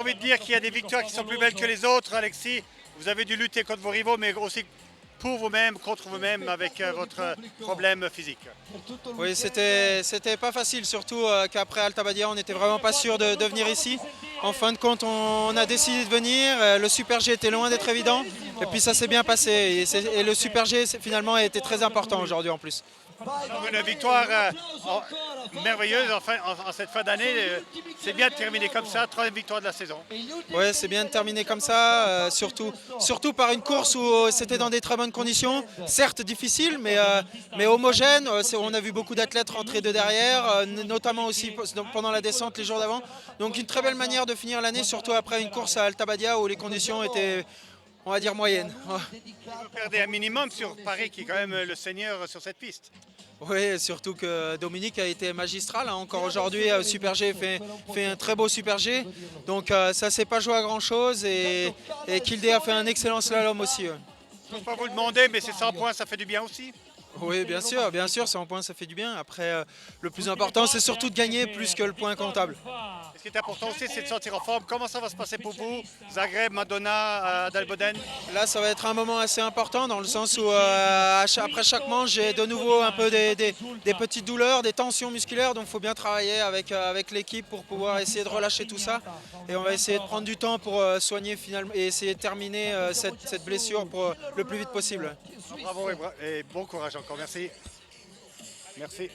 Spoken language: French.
J'ai envie de dire qu'il y a des victoires qui sont plus belles que les autres, Alexis. Vous avez dû lutter contre vos rivaux, mais aussi pour vous-même, contre vous-même, avec votre problème physique. Oui, c'était pas facile, surtout qu'après Alta Badia, on n'était vraiment pas sûr de venir ici. En fin de compte, on a décidé de venir. Le Super G était loin d'être évident, et puis ça s'est bien passé. Et le Super G, finalement, a été très important aujourd'hui en plus. Une victoire merveilleuse en cette fin d'année. C'est bien de terminer comme ça, troisième victoire de la saison. Oui, c'est bien de terminer comme ça, surtout par une course où c'était dans des très bonnes conditions, certes difficiles, mais homogènes. On a vu beaucoup d'athlètes rentrer de derrière, notamment aussi pendant la descente les jours d'avant. Donc une très belle manière de finir l'année, surtout après une course à Alta Badia où les conditions étaient, on va dire, moyennes. Vous perdez un minimum sur Paris, qui est quand même le seigneur sur cette piste. Oui, surtout que Dominique a été magistral. Encore aujourd'hui, Super G fait un très beau Super G. Donc ça ne s'est pas joué à grand chose. Et Kildé a fait un excellent slalom aussi. Je ne peux pas vous le demander, mais ces 100 points, ça fait du bien aussi. Oui, bien sûr, 100 points, ça fait du bien. Après, le plus important, c'est surtout de gagner plus que le point comptable. Ce qui est important aussi, c'est de sortir en forme. Comment ça va se passer pour vous, Zagreb, Madonna, Dalboden? Là, ça va être un moment assez important dans le sens où après chaque manche, j'ai de nouveau un peu des petites douleurs, des tensions musculaires. Donc, il faut bien travailler avec l'équipe pour pouvoir essayer de relâcher tout ça. Et on va essayer de prendre du temps pour soigner finalement et essayer de terminer cette blessure le plus vite possible. Bravo et bon courage encore. Merci. Merci.